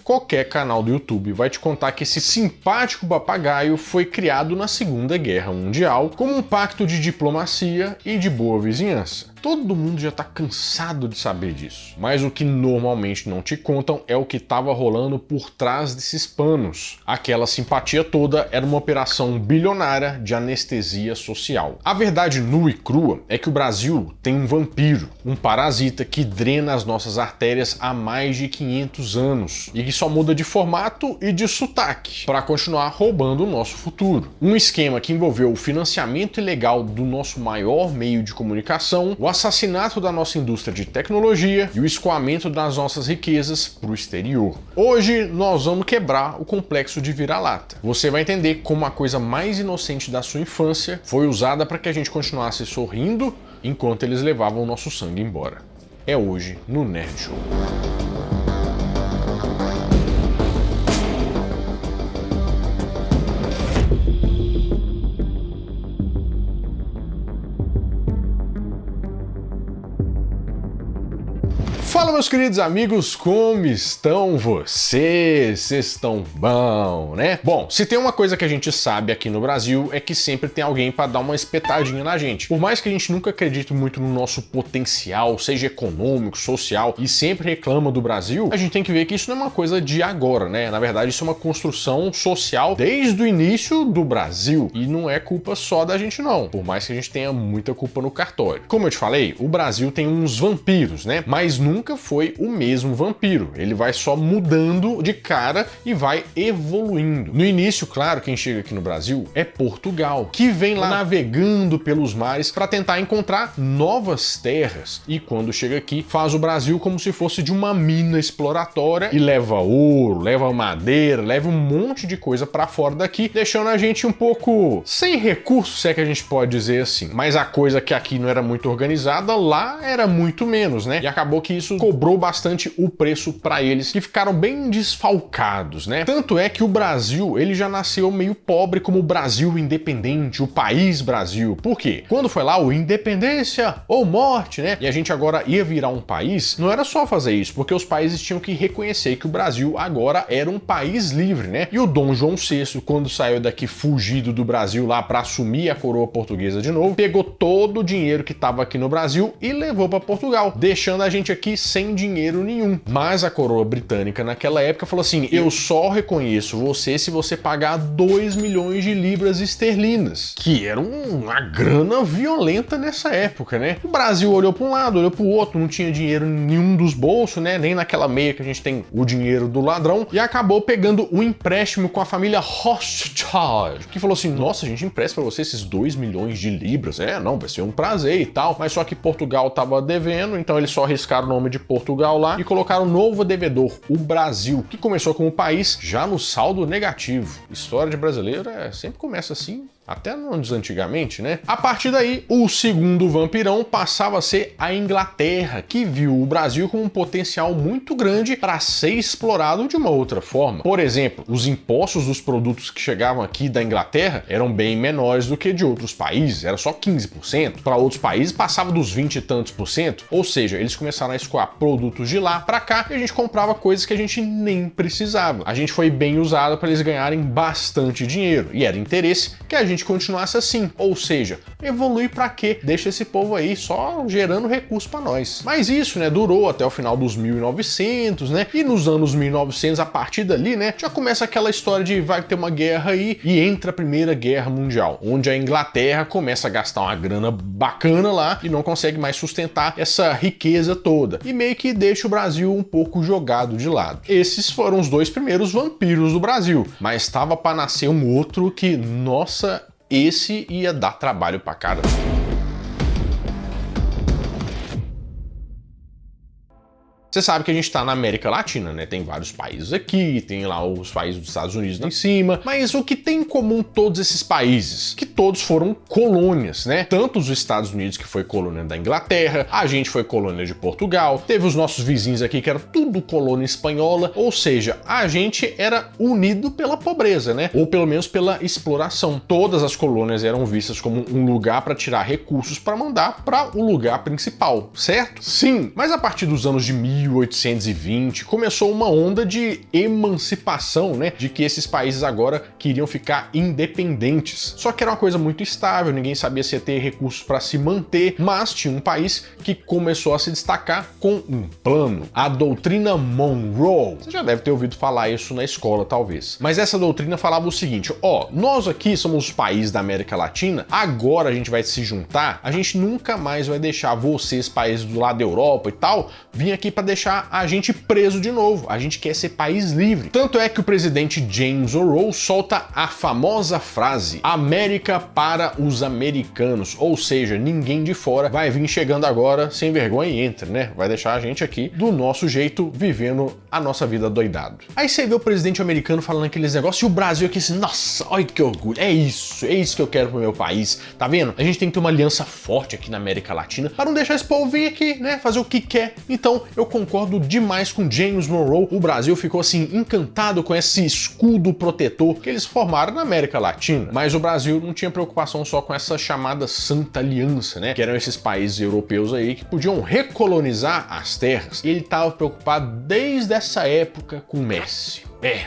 qualquer canal do YouTube vai te contar que esse simpático papagaio foi criado na Segunda Guerra Mundial como um pacto de diplomacia e de boa vizinhança. Todo mundo já tá cansado de saber disso. Mas o que normalmente não te contam é o que estava rolando por trás desses panos. Aquela simpatia toda era uma operação bilionária de anestesia social. A verdade nua e crua é que o Brasil tem um vampiro, um parasita que drena as nossas artérias há mais de 500 anos e que só muda de formato e de sotaque para continuar roubando o nosso futuro. Um esquema que envolveu o financiamento ilegal do nosso maior meio de comunicação, o assassinato da nossa indústria de tecnologia e o escoamento das nossas riquezas para o exterior. Hoje nós vamos quebrar o complexo de vira-lata. Você vai entender como a coisa mais inocente da sua infância foi usada para que a gente continuasse sorrindo enquanto eles levavam o nosso sangue embora. É hoje no Nerd Show. Fala, meus queridos amigos, como estão vocês? Vocês estão bom, né? Bom, se tem uma coisa que a gente sabe aqui no Brasil é que sempre tem alguém para dar uma espetadinha na gente. Por mais que a gente nunca acredite muito no nosso potencial, seja econômico, social, e sempre reclama do Brasil, a gente tem que ver que isso não é uma coisa de agora, né? Na verdade, isso é uma construção social desde o início do Brasil. E não é culpa só da gente, não. Por mais que a gente tenha muita culpa no cartório. Como eu te falei, o Brasil tem uns vampiros, né? Mas nunca foi o mesmo vampiro. Ele vai só mudando de cara e vai evoluindo. No início, claro, quem chega aqui no Brasil é Portugal, que vem lá navegando pelos mares para tentar encontrar novas terras. E quando chega aqui, faz o Brasil como se fosse de uma mina exploratória e leva ouro, leva madeira, leva um monte de coisa para fora daqui, deixando a gente um pouco sem recursos, se é que a gente pode dizer assim. Mas a coisa que aqui não era muito organizada, lá era muito menos, né? E acabou que isso cobrou bastante o preço para eles, que ficaram bem desfalcados, né? Tanto é que o Brasil, ele já nasceu meio pobre como o Brasil independente, o país Brasil. Por quê? Quando foi lá o independência ou morte, né? E a gente agora ia virar um país, não era só fazer isso, porque os países tinham que reconhecer que o Brasil agora era um país livre, né? E o Dom João VI, quando saiu daqui fugido do Brasil lá para assumir a coroa portuguesa de novo, pegou todo o dinheiro que estava aqui no Brasil e levou para Portugal, deixando a gente aqui sem dinheiro nenhum. Mas a coroa britânica naquela época falou assim: eu só reconheço você se você pagar 2 milhões de libras esterlinas, que era uma grana violenta nessa época, né? O Brasil olhou para um lado, olhou para o outro, não tinha dinheiro nenhum dos bolsos, né? Nem naquela meia que a gente tem o dinheiro do ladrão, e acabou pegando um empréstimo com a família Rothschild, que falou assim: nossa, a gente empresta para você esses 2 milhões de libras. Não, vai ser um prazer e tal. Mas só que Portugal tava devendo, então eles só arriscaram o nome de Portugal lá e colocaram um novo devedor, o Brasil, que começou como país já no saldo negativo. História de brasileiro sempre começa assim, até antes antigamente, né? A partir daí, o segundo vampirão passava a ser a Inglaterra, que viu o Brasil com um potencial muito grande para ser explorado de uma outra forma. Por exemplo, os impostos dos produtos que chegavam aqui da Inglaterra eram bem menores do que de outros países, era só 15%. Para outros países passava dos 20 e tantos por cento. Ou seja, eles começaram a escoar produtos de lá para cá e a gente comprava coisas que a gente nem precisava. A gente foi bem usado para eles ganharem bastante dinheiro e era interesse que a gente continuasse assim, ou seja, evoluir pra quê? Deixa esse povo aí só gerando recurso pra nós. Mas isso, né, durou até o final dos 1900, né, e nos anos 1900, a partir dali, né, já começa aquela história de vai ter uma guerra aí e entra a Primeira Guerra Mundial, onde a Inglaterra começa a gastar uma grana bacana lá e não consegue mais sustentar essa riqueza toda, e meio que deixa o Brasil um pouco jogado de lado. Esses foram os dois primeiros vampiros do Brasil, mas estava para nascer um outro que, nossa, esse ia dar trabalho pra caramba. Você sabe que a gente tá na América Latina, né? Tem vários países aqui, tem lá os países dos Estados Unidos lá em cima, mas o que tem em comum todos esses países? Que todos foram colônias, né? Tanto os Estados Unidos, que foi colônia da Inglaterra, a gente foi colônia de Portugal, teve os nossos vizinhos aqui que era tudo colônia espanhola, ou seja, a gente era unido pela pobreza, né? Ou pelo menos pela exploração. Todas as colônias eram vistas como um lugar para tirar recursos para mandar para o lugar principal, certo? Sim, mas a partir dos anos de 1820, começou uma onda de emancipação, né? De que esses países agora queriam ficar independentes. Só que era uma coisa muito estável, ninguém sabia se ia ter recursos para se manter, mas tinha um país que começou a se destacar com um plano. A doutrina Monroe. Você já deve ter ouvido falar isso na escola, talvez. Mas essa doutrina falava o seguinte: ó, nós aqui somos os países da América Latina, agora a gente vai se juntar, a gente nunca mais vai deixar vocês, países do lado da Europa e tal, vir aqui para deixar a gente preso de novo. A gente quer ser país livre. Tanto é que o presidente James Monroe solta a famosa frase: América para os americanos. Ou seja, ninguém de fora vai vir chegando agora sem vergonha e entra, né? Vai deixar a gente aqui do nosso jeito, vivendo a nossa vida doidado. Aí você vê o presidente americano falando aqueles negócios e o Brasil aqui assim, nossa, olha que orgulho, é isso que eu quero pro meu país. Tá vendo? A gente tem que ter uma aliança forte aqui na América Latina para não deixar esse povo vir aqui, né? Fazer o que quer. Então, eu concordo demais com James Monroe. O Brasil ficou assim encantado com esse escudo protetor que eles formaram na América Latina. Mas o Brasil não tinha preocupação só com essa chamada Santa Aliança, né? Que eram esses países europeus aí que podiam recolonizar as terras. E ele estava preocupado desde essa época com Messi.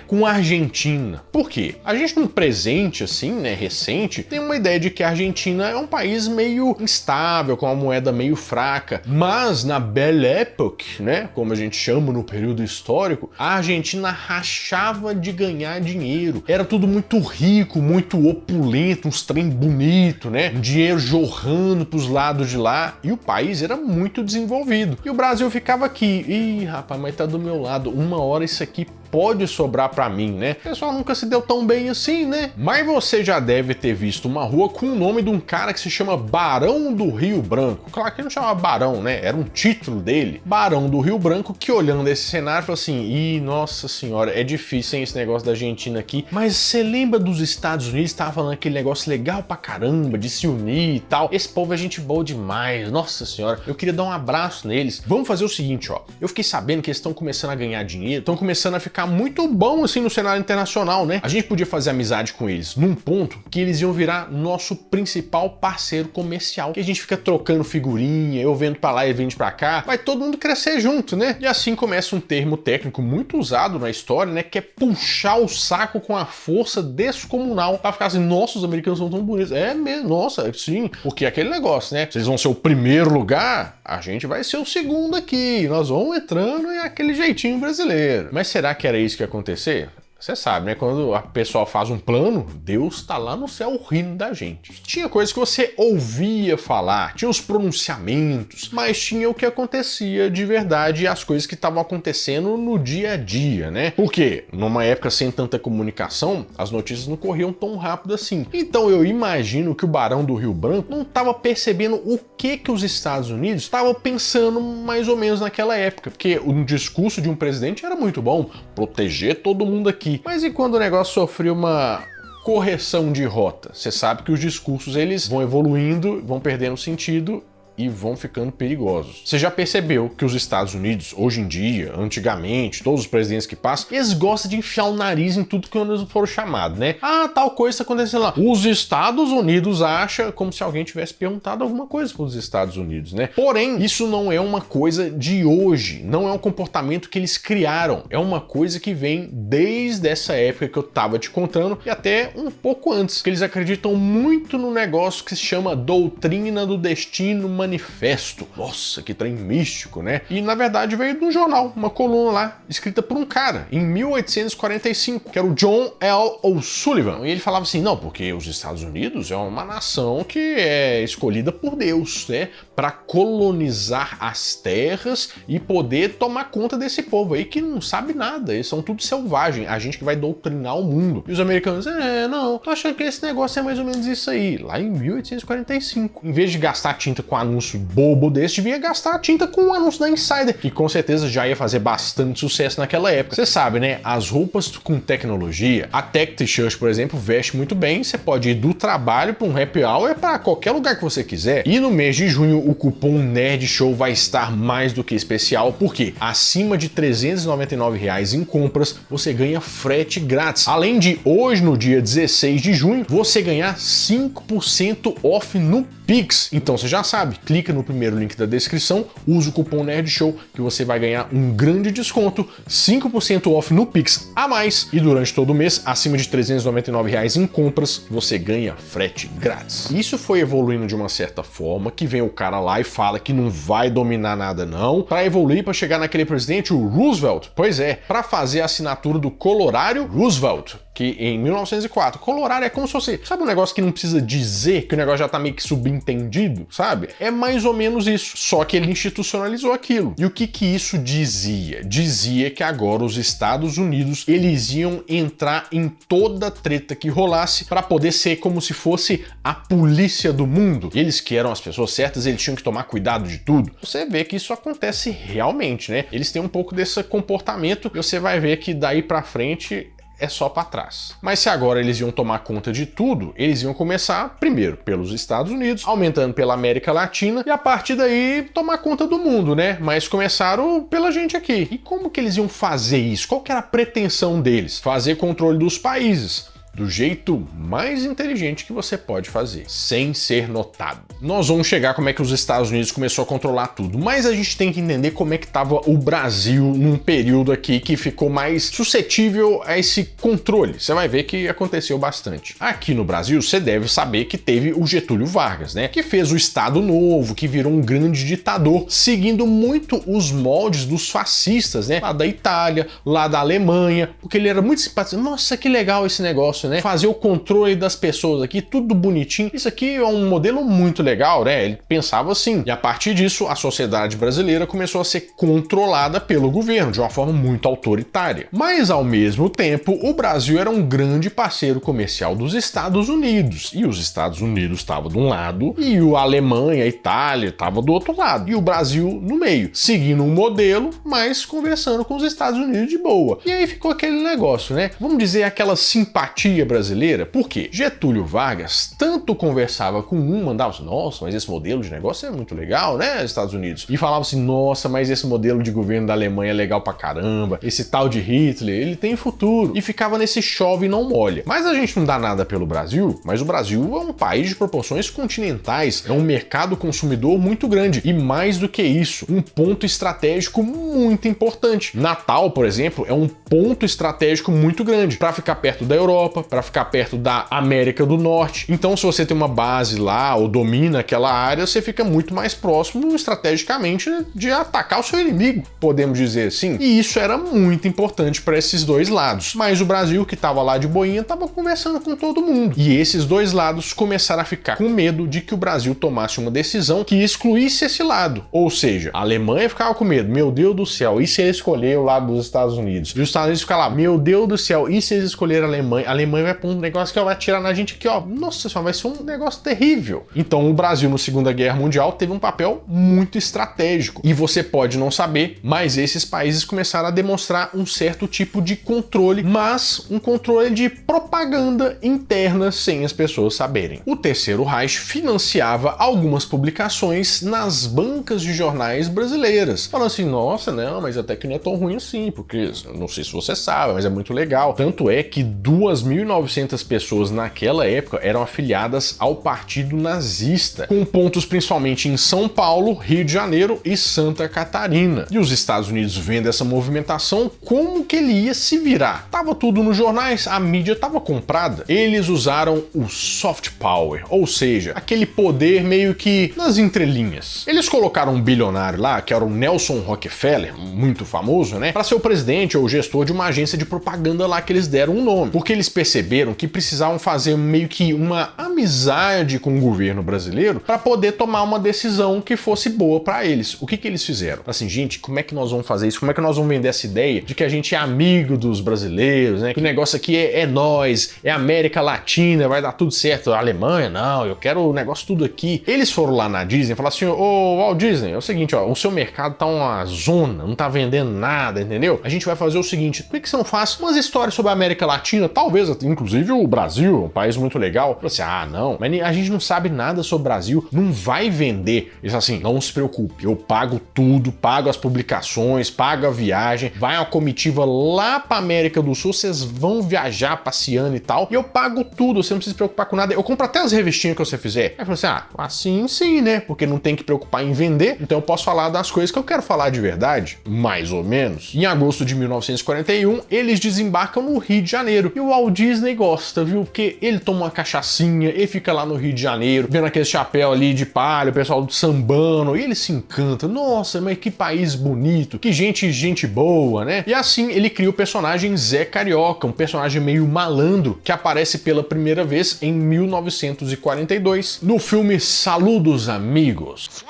Com a Argentina. Por quê? A gente, num presente assim, né, recente, tem uma ideia de que a Argentina é um país meio instável, com uma moeda meio fraca, mas na Belle Époque, né, como a gente chama no período histórico, a Argentina rachava de ganhar dinheiro. Era tudo muito rico, muito opulento, uns trem bonito, né, dinheiro jorrando pros lados de lá, e o país era muito desenvolvido. E o Brasil ficava aqui, ih, rapaz, mas tá do meu lado, uma hora isso aqui pode sobrar pra mim, né? O pessoal nunca se deu tão bem assim, né? Mas você já deve ter visto uma rua com o nome de um cara que se chama Barão do Rio Branco. Claro que ele não chamava Barão, né? Era um título dele. Barão do Rio Branco, que olhando esse cenário falou assim, ih, nossa senhora, é difícil, hein, esse negócio da Argentina aqui. Mas você lembra dos Estados Unidos? Tava falando aquele negócio legal pra caramba, de se unir e tal. Esse povo é gente boa demais, nossa senhora. Eu queria dar um abraço neles. Vamos fazer o seguinte, ó. Eu fiquei sabendo que eles estão começando a ganhar dinheiro, estão começando a ficar muito bom assim no cenário internacional, né? A gente podia fazer amizade com eles num ponto que eles iam virar nosso principal parceiro comercial, que a gente fica trocando figurinha, eu vendo pra lá e vende pra cá, vai todo mundo crescer junto, né? E assim começa um termo técnico muito usado na história, né? Que é puxar o saco com a força descomunal pra ficar assim, nossa, os americanos são tão bonitos. É mesmo, nossa, sim, porque é aquele negócio, né? Vocês vão ser o primeiro lugar, a gente vai ser o segundo aqui, nós vamos entrando em aquele jeitinho brasileiro. Mas será que era isso que ia acontecer? Você sabe, né? Quando a pessoa faz um plano, Deus tá lá no céu rindo da gente. Tinha coisas que você ouvia falar, tinha os pronunciamentos, mas tinha o que acontecia de verdade e as coisas que estavam acontecendo no dia a dia, né? Por quê? Numa época sem tanta comunicação, as notícias não corriam tão rápido assim. Então eu imagino que o Barão do Rio Branco não estava percebendo o que os Estados Unidos estavam pensando mais ou menos naquela época, porque o discurso de um presidente era muito bom, proteger todo mundo aqui. Mas e quando o negócio sofreu uma correção de rota? Você sabe que os discursos eles vão evoluindo, vão perdendo sentido e vão ficando perigosos. Você já percebeu que os Estados Unidos, hoje em dia, antigamente, todos os presidentes que passam, eles gostam de enfiar o nariz em tudo que eles foram chamados, né? Ah, tal coisa está acontecendo lá. Os Estados Unidos acham como se alguém tivesse perguntado alguma coisa para os Estados Unidos, né? Porém, isso não é uma coisa de hoje, não é um comportamento que eles criaram, é uma coisa que vem desde essa época que eu tava te contando e até um pouco antes, que eles acreditam muito no negócio que se chama doutrina do destino manifesto. Nossa, que trem místico, né? E na verdade veio de um jornal, uma coluna lá, escrita por um cara, em 1845, que era o John L. O'Sullivan. E ele falava assim, não, porque os Estados Unidos é uma nação que é escolhida por Deus, né? Para colonizar as terras e poder tomar conta desse povo aí que não sabe nada, eles são tudo selvagem, a gente que vai doutrinar o mundo. E os americanos, não, tô achando que esse negócio é mais ou menos isso aí, lá em 1845. Em vez de gastar tinta com anúncio bobo desse, devia gastar tinta com o anúncio da Insider, que com certeza já ia fazer bastante sucesso naquela época. Você sabe, né? As roupas com tecnologia, a Tech T-shirt, por exemplo, veste muito bem, você pode ir do trabalho para um happy hour para qualquer lugar que você quiser. E no mês de junho, o cupom Nerd Show vai estar mais do que especial, porque acima de R$ 399 em compras, você ganha frete grátis. Além de, hoje, no dia 16 de junho, você ganhar 5% off no Pix? Então você já sabe, clica no primeiro link da descrição, usa o cupom NerdShow que você vai ganhar um grande desconto, 5% off no Pix a mais, e durante todo o mês, acima de R$ 399 em compras, você ganha frete grátis. Isso foi evoluindo de uma certa forma, que vem o cara lá e fala que não vai dominar nada não, para evoluir para chegar naquele presidente, o Roosevelt. Pois é, para fazer a assinatura do Colorário Roosevelt, que em 1904, colorário é como se fosse, sabe um negócio que não precisa dizer, que o negócio já tá meio que subentendido, sabe? É mais ou menos isso, só que ele institucionalizou aquilo. E o que isso dizia? Dizia que agora os Estados Unidos, eles iam entrar em toda treta que rolasse para poder ser como se fosse a polícia do mundo. Eles que eram as pessoas certas, eles tinham que tomar cuidado de tudo. Você vê que isso acontece realmente, né? Eles têm um pouco desse comportamento e você vai ver que daí pra frente é só para trás. Mas se agora eles iam tomar conta de tudo, eles iam começar primeiro pelos Estados Unidos, aumentando pela América Latina e a partir daí tomar conta do mundo, né? Mas começaram pela gente aqui. E como que eles iam fazer isso? Qual que era a pretensão deles? Fazer controle dos países. Do jeito mais inteligente que você pode fazer, sem ser notado. Nós vamos chegar como é que os Estados Unidos começou a controlar tudo, mas a gente tem que entender como é que estava o Brasil num período aqui que ficou mais suscetível a esse controle. Você vai ver que aconteceu bastante. Aqui no Brasil, você deve saber que teve o Getúlio Vargas, né? Que fez o Estado Novo, que virou um grande ditador, seguindo muito os moldes dos fascistas, né? Lá da Itália, lá da Alemanha, porque ele era muito simpático. Nossa, que legal esse negócio, né? Fazer o controle das pessoas aqui, tudo bonitinho. Isso aqui é um modelo muito legal, né? Ele pensava assim. E a partir disso, a sociedade brasileira começou a ser controlada pelo governo de uma forma muito autoritária. Mas, ao mesmo tempo, o Brasil era um grande parceiro comercial dos Estados Unidos. E os Estados Unidos estavam de um lado e a Alemanha, a Itália estavam do outro lado. E o Brasil no meio, seguindo um modelo, mas conversando com os Estados Unidos de boa. E aí ficou aquele negócio, né? Vamos dizer aquela simpatia brasileira. Por quê? Getúlio Vargas tanto conversava com um, mandava assim, nossa, mas esse modelo de negócio é muito legal, né, Estados Unidos? E falava assim, nossa, mas esse modelo de governo da Alemanha é legal pra caramba, esse tal de Hitler, ele tem futuro. E ficava nesse chove e não molha. Mas a gente não dá nada pelo Brasil, mas o Brasil é um país de proporções continentais, é um mercado consumidor muito grande. E mais do que isso, um ponto estratégico muito importante. Natal, por exemplo, é um ponto estratégico muito grande para ficar perto da Europa, para ficar perto da América do Norte. Então, se você tem uma base lá ou domina aquela área, você fica muito mais próximo estrategicamente de atacar o seu inimigo, podemos dizer assim. E isso era muito importante para esses dois lados. Mas o Brasil, que estava lá de boinha, estava conversando com todo mundo. E esses dois lados começaram a ficar com medo de que o Brasil tomasse uma decisão que excluísse esse lado. Ou seja, a Alemanha ficava com medo. Meu Deus do céu, e se ele escolher o lado dos Estados Unidos? E os Estados Unidos ficam lá, meu Deus do céu, e se eles escolherem a Alemanha? A Alemanha vai pôr um negócio que vai atirar na gente aqui, ó. Nossa senhora, vai ser um negócio terrível. Então o Brasil, na Segunda Guerra Mundial, teve um papel muito estratégico. E você pode não saber, mas esses países começaram a demonstrar um certo tipo de controle, mas um controle de propaganda interna sem as pessoas saberem. O Terceiro Reich financiava algumas publicações nas bancas de jornais brasileiras. Falando assim, nossa, não, mas até que não é tão ruim assim, porque não sei se você sabe, mas é muito legal. Tanto é que 2.900 pessoas naquela época eram afiliadas ao Partido Nazista, com pontos principalmente em São Paulo, Rio de Janeiro e Santa Catarina. E os Estados Unidos, vendo essa movimentação, como que ele ia se virar? Tava tudo nos jornais, a mídia tava comprada. Eles usaram o soft power, ou seja, aquele poder meio que nas entrelinhas. Eles colocaram um bilionário lá, que era o Nelson Rockefeller, muito famoso, né, para ser o presidente ou gestor de uma agência de propaganda lá que eles deram um nome, porque eles perceberam que precisavam fazer meio que uma amizade com o governo brasileiro para poder tomar uma decisão que fosse boa para eles. O que eles fizeram? Assim, gente, como é que nós vamos fazer isso? Como é que nós vamos vender essa ideia de que a gente é amigo dos brasileiros, né? Que o negócio aqui é nós, é América Latina, vai dar tudo certo. A Alemanha, não, eu quero o negócio tudo aqui. Eles foram lá na Disney e falaram assim, ô Walt Disney, é o seguinte, ó, o seu mercado tá uma zona, não tá vendendo nada, entendeu? A gente vai fazer o seguinte, por que você não faz umas histórias sobre a América Latina, talvez inclusive o Brasil, um país muito legal. Falou assim, ah, não, mas a gente não sabe nada sobre o Brasil, não vai vender. Eles assim, não se preocupe, eu pago tudo, pago as publicações, pago a viagem, vai uma comitiva lá pra América do Sul, vocês vão viajar passeando e tal, e eu pago tudo, você não precisa se preocupar com nada, eu compro até as revistinhas que você fizer. Aí falou assim, ah, assim sim, né, porque não tem que preocupar em vender, então eu posso falar das coisas que eu quero falar de verdade, mais ou menos. Em agosto de 1941, eles desembarcam no Rio de Janeiro, e o Walt Disney gosta, viu, porque ele toma uma cachaçinha, ele fica lá no Rio de Janeiro, vendo aquele chapéu ali de palha, o pessoal do sambando, e ele se encanta, nossa, mas que país bonito, que gente boa, né? E assim ele cria o personagem Zé Carioca, um personagem meio malandro, que aparece pela primeira vez em 1942, no filme Saludos Amigos.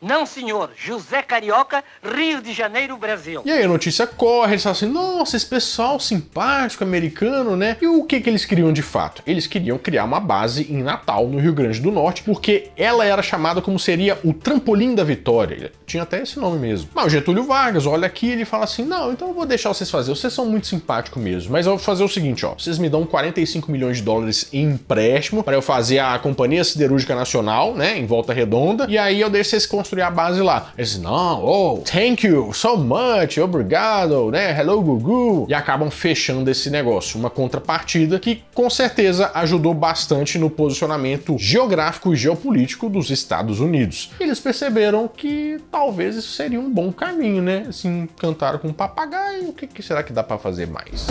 Não, senhor. José Carioca, Rio de Janeiro, Brasil. E aí a notícia corre, eles falam assim, nossa, esse pessoal simpático, americano, né? E o que eles queriam de fato? Eles queriam criar uma base em Natal, no Rio Grande do Norte, porque ela era chamada como seria o trampolim da vitória. Tinha até esse nome mesmo. Mas o Getúlio Vargas olha aqui e ele fala assim, não, então eu vou deixar vocês fazerem, vocês são muito simpáticos mesmo, mas eu vou fazer o seguinte, ó, vocês me dão 45 milhões de dólares em empréstimo para eu fazer a Companhia Siderúrgica Nacional, né, em Volta Redonda, e aí eu deixo vocês construir a base lá. Eles, não, oh, thank you so much, obrigado, né, hello Gugu, e acabam fechando esse negócio, uma contrapartida que com certeza ajudou bastante no posicionamento geográfico e geopolítico dos Estados Unidos. Eles perceberam que talvez isso seria um bom caminho, né, assim, cantaram com um papagaio, o que será que dá para fazer mais?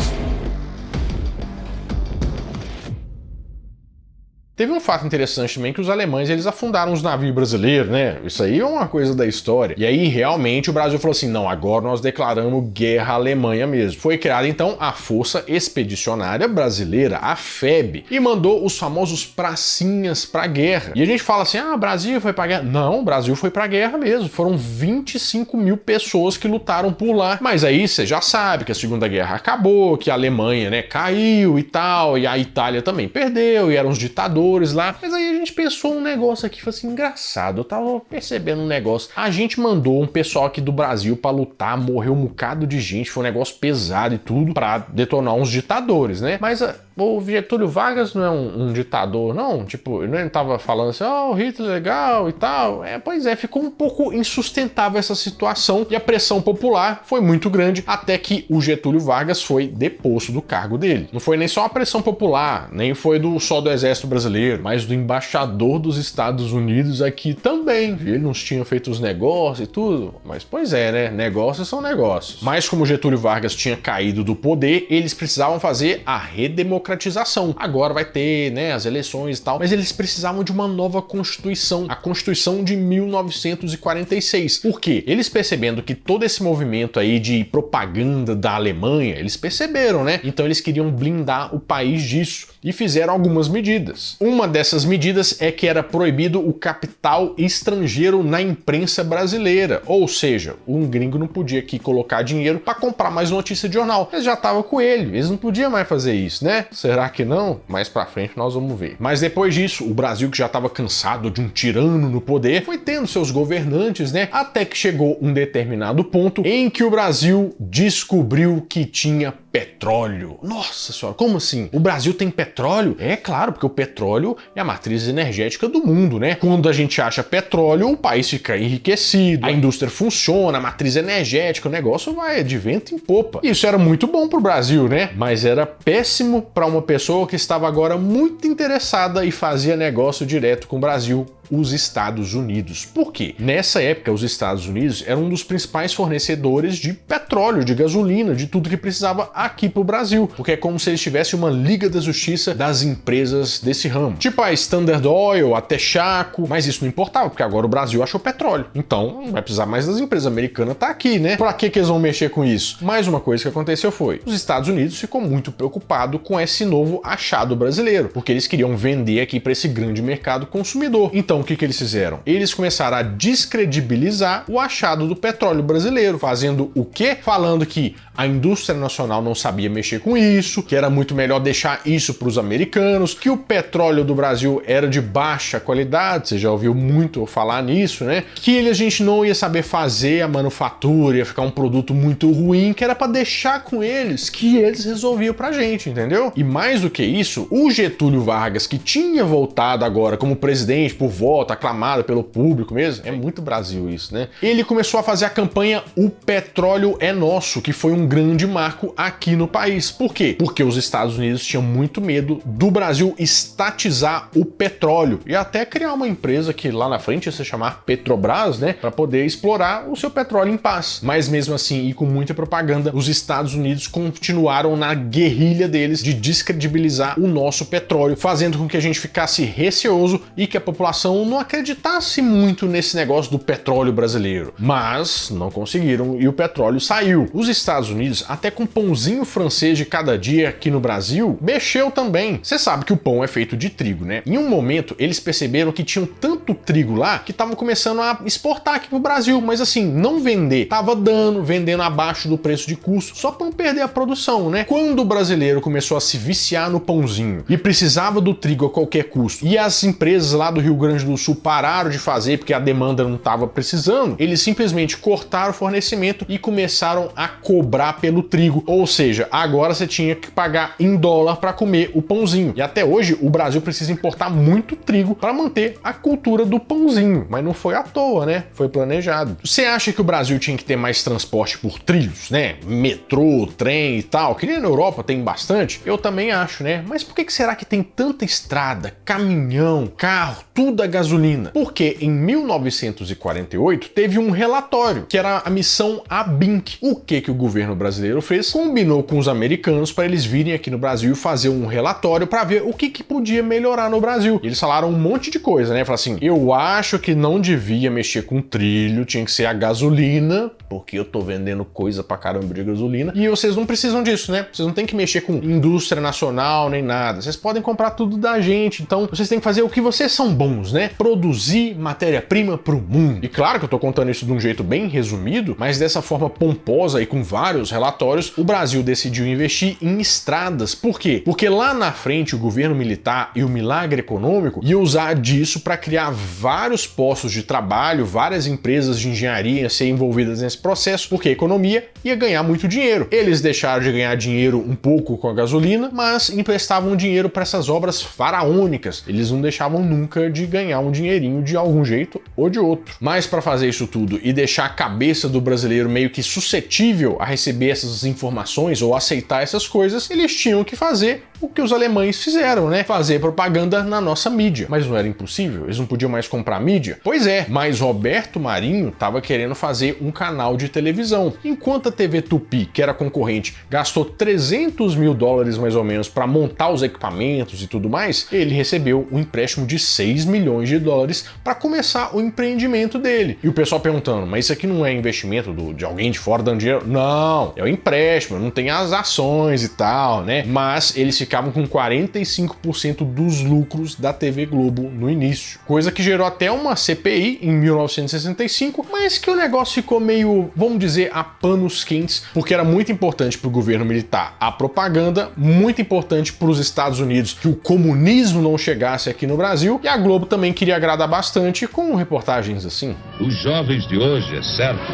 Teve um fato interessante também que os alemães eles afundaram os navios brasileiros, né? Isso aí é uma coisa da história. E aí realmente o Brasil falou assim, não, agora nós declaramos guerra à Alemanha mesmo. Foi criada então a Força Expedicionária Brasileira, a FEB, e mandou os famosos pracinhas pra guerra. E a gente fala assim, ah, o Brasil foi pra guerra. Não, o Brasil foi pra guerra mesmo. Foram 25 mil pessoas que lutaram por lá. Mas aí você já sabe que a Segunda Guerra acabou, que a Alemanha, né, caiu e tal, e a Itália também perdeu, e eram os ditadores lá, mas aí a gente pensou um negócio aqui, foi assim, engraçado, eu tava percebendo um negócio, a gente mandou um pessoal aqui do Brasil pra lutar, morreu um bocado de gente, foi um negócio pesado e tudo, pra detonar uns ditadores, né, mas o Getúlio Vargas não é um ditador, não, tipo, ele não tava falando assim, oh, o Hitler é legal e tal, pois é, ficou um pouco insustentável essa situação e a pressão popular foi muito grande até que o Getúlio Vargas foi deposto do cargo dele. Não foi nem só a pressão popular, nem foi só do Exército Brasileiro, mas do embaixador dos Estados Unidos aqui também. Ele não tinha feito os negócios e tudo, mas pois é, né? Negócios são negócios. Mas como Getúlio Vargas tinha caído do poder, eles precisavam fazer a redemocratização. Agora vai ter, né, as eleições e tal, mas eles precisavam de uma nova Constituição, a Constituição de 1946. Por quê? Eles percebendo que todo esse movimento aí de propaganda da Alemanha, eles perceberam, né? Então eles queriam blindar o país disso e fizeram algumas medidas. Uma dessas medidas é que era proibido o capital estrangeiro na imprensa brasileira, ou seja, um gringo não podia aqui colocar dinheiro para comprar mais notícia de jornal. Eles já estavam com ele, eles não podiam mais fazer isso, né? Será que não? Mais pra frente nós vamos ver. Mas depois disso, o Brasil, que já estava cansado de um tirano no poder, foi tendo seus governantes, né? Até que chegou um determinado ponto em que o Brasil descobriu que tinha petróleo. Nossa senhora, como assim? O Brasil tem petróleo? É claro, porque o petróleo é a matriz energética do mundo, né? Quando a gente acha petróleo, o país fica enriquecido, a indústria funciona, a matriz energética, o negócio vai de vento em popa. Isso era muito bom pro Brasil, né? Mas era péssimo para uma pessoa que estava agora muito interessada e fazia negócio direto com o Brasil, os Estados Unidos. Por quê? Nessa época, os Estados Unidos eram um dos principais fornecedores de petróleo, de gasolina, de tudo que precisava aqui pro Brasil, porque é como se eles tivessem uma Liga da Justiça das empresas desse ramo. Tipo a Standard Oil, a Texaco, mas isso não importava, porque agora o Brasil achou petróleo. Então, não vai precisar mais das empresas americanas tá aqui, né? Pra que eles vão mexer com isso? Mais uma coisa que aconteceu foi, os Estados Unidos ficou muito preocupado com esse novo achado brasileiro, porque eles queriam vender aqui para esse grande mercado consumidor. Então, Então o que eles fizeram? Eles começaram a descredibilizar o achado do petróleo brasileiro, fazendo o quê? Falando que a indústria nacional não sabia mexer com isso, que era muito melhor deixar isso para os americanos, que o petróleo do Brasil era de baixa qualidade, você já ouviu muito falar nisso, né? Que a gente não ia saber fazer a manufatura, ia ficar um produto muito ruim, que era para deixar com eles, que eles resolviam pra gente, entendeu? E mais do que isso, o Getúlio Vargas, que tinha voltado agora como presidente por voto, aclamado pelo público mesmo, é muito Brasil isso, né? Ele começou a fazer a campanha O Petróleo é Nosso, que foi um grande marco aqui no país. Por quê? Porque os Estados Unidos tinham muito medo do Brasil estatizar o petróleo e até criar uma empresa que lá na frente ia se chamar Petrobras, né, para poder explorar o seu petróleo em paz. Mas mesmo assim, e com muita propaganda, os Estados Unidos continuaram na guerrilha deles de descredibilizar o nosso petróleo, fazendo com que a gente ficasse receoso e que a população não acreditasse muito nesse negócio do petróleo brasileiro. Mas não conseguiram e o petróleo saiu. Os Estados Unidos, até com pãozinho francês de cada dia aqui no Brasil, mexeu também. Você sabe que o pão é feito de trigo, né? Em um momento, eles perceberam que tinham tanto trigo lá que estavam começando a exportar aqui pro Brasil, mas assim, não vender. Tava vendendo abaixo do preço de custo, só para não perder a produção, né? Quando o brasileiro começou a se viciar no pãozinho e precisava do trigo a qualquer custo, e as empresas lá do Rio Grande do Sul pararam de fazer porque a demanda não estava precisando, eles simplesmente cortaram o fornecimento e começaram a cobrar pelo trigo. Ou seja, agora você tinha que pagar em dólar para comer o pãozinho. E até hoje o Brasil precisa importar muito trigo para manter a cultura do pãozinho, mas não foi à toa, né? Foi planejado. Você acha que o Brasil tinha que ter mais transporte por trilhos, né? Metrô, trem e tal, que nem na Europa tem bastante? Eu também acho, né? Mas por que será que tem tanta estrada, caminhão, carro, tudo a gasolina? Porque em 1948 teve um relatório, que era a missão ABINC. O que o governo brasileiro fez? Combinou com os americanos para eles virem aqui no Brasil e fazer um relatório para ver o que podia melhorar no Brasil. Eles falaram um monte de coisa, né? Falaram assim, eu acho que não devia mexer com trilho, tinha que ser a gasolina, porque eu tô vendendo coisa pra caramba de gasolina, e vocês não precisam disso, né? Vocês não tem que mexer com indústria nacional nem nada, vocês podem comprar tudo da gente, então vocês têm que fazer o que vocês são bons, né? Produzir matéria-prima pro mundo. E claro que eu tô contando isso de um jeito bem resumido, mas dessa forma pomposa e com vários relatórios, o Brasil decidiu investir em estradas. Por quê? Porque lá na frente o governo militar e o milagre econômico ia usar disso para criar vários postos de trabalho, várias empresas de engenharia iam ser envolvidas nesse processo, porque a economia ia ganhar muito dinheiro. Eles deixaram de ganhar dinheiro um pouco com a gasolina, mas emprestavam dinheiro para essas obras faraônicas. Eles não deixavam nunca de ganhar um dinheirinho de algum jeito ou de outro. Mas para fazer isso tudo e deixar a cabeça do brasileiro meio que suscetível a receber essas informações ou aceitar essas coisas, eles tinham que fazer o que os alemães fizeram, né? Fazer propaganda na nossa mídia. Mas não era impossível? Eles não podiam mais comprar mídia? Pois é, mas Roberto Marinho estava querendo fazer um canal de televisão. Enquanto a TV Tupi, que era concorrente, gastou 300 mil dólares mais ou menos para montar os equipamentos e tudo mais, ele recebeu um empréstimo de 6 milhões de dólares para começar o empreendimento dele. E o pessoal perguntando, mas isso aqui não é investimento de alguém de fora dando dinheiro? Não, é o empréstimo, não tem as ações e tal, né? Mas eles ficavam com 45% dos lucros da TV Globo no início. Coisa que gerou até uma CPI em 1965, mas que o negócio ficou meio, vamos dizer, a panos quentes, porque era muito importante para o governo militar a propaganda, muito importante para os Estados Unidos que o comunismo não chegasse aqui no Brasil, e a Globo também queria agradar bastante com reportagens assim. Os jovens de hoje, é certo,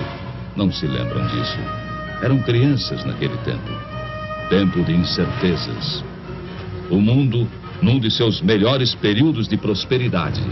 não se lembram disso. Eram crianças naquele tempo de incertezas. O mundo num de seus melhores períodos de prosperidade.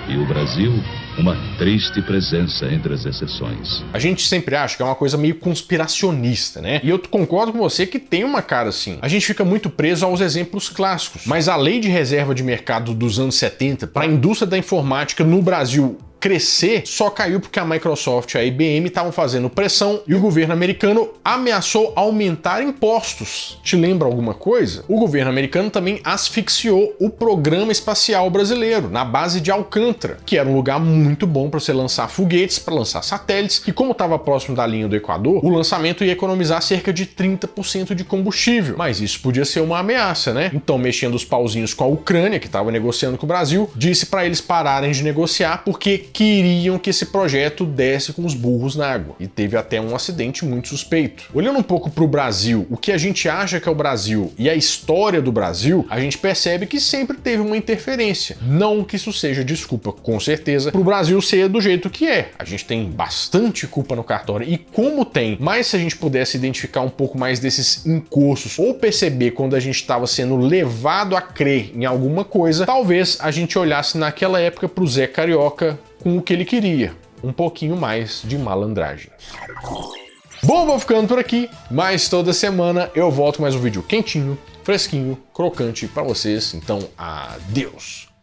E o Brasil, uma triste presença entre as exceções. A gente sempre acha que é uma coisa meio conspiracionista, né? E eu concordo com você que tem uma cara assim. A gente fica muito preso aos exemplos clássicos. Mas a lei de reserva de mercado dos anos 70 para a indústria da informática no Brasil crescer só caiu porque a Microsoft e a IBM estavam fazendo pressão e o governo americano ameaçou aumentar impostos. Te lembra alguma coisa? O governo americano também asfixiou o programa espacial brasileiro na base de Alcântara, que era um lugar muito bom para você lançar foguetes, para lançar satélites, e como estava próximo da linha do Equador, o lançamento ia economizar cerca de 30% de combustível. Mas isso podia ser uma ameaça, né? Então, mexendo os pauzinhos com a Ucrânia, que estava negociando com o Brasil, disse para eles pararem de negociar porque queriam que esse projeto desse com os burros na água. E teve até um acidente muito suspeito. Olhando um pouco para o Brasil, o que a gente acha que é o Brasil e a história do Brasil, a gente percebe que sempre teve uma interferência. Não que isso seja desculpa, com certeza, para o Brasil ser do jeito que é. A gente tem bastante culpa no cartório, e como tem, mas se a gente pudesse identificar um pouco mais desses encostos ou perceber quando a gente estava sendo levado a crer em alguma coisa, talvez a gente olhasse naquela época para o Zé Carioca com o que ele queria, um pouquinho mais de malandragem. Bom, vou ficando por aqui, mas toda semana eu volto com mais um vídeo quentinho, fresquinho, crocante para vocês, então adeus!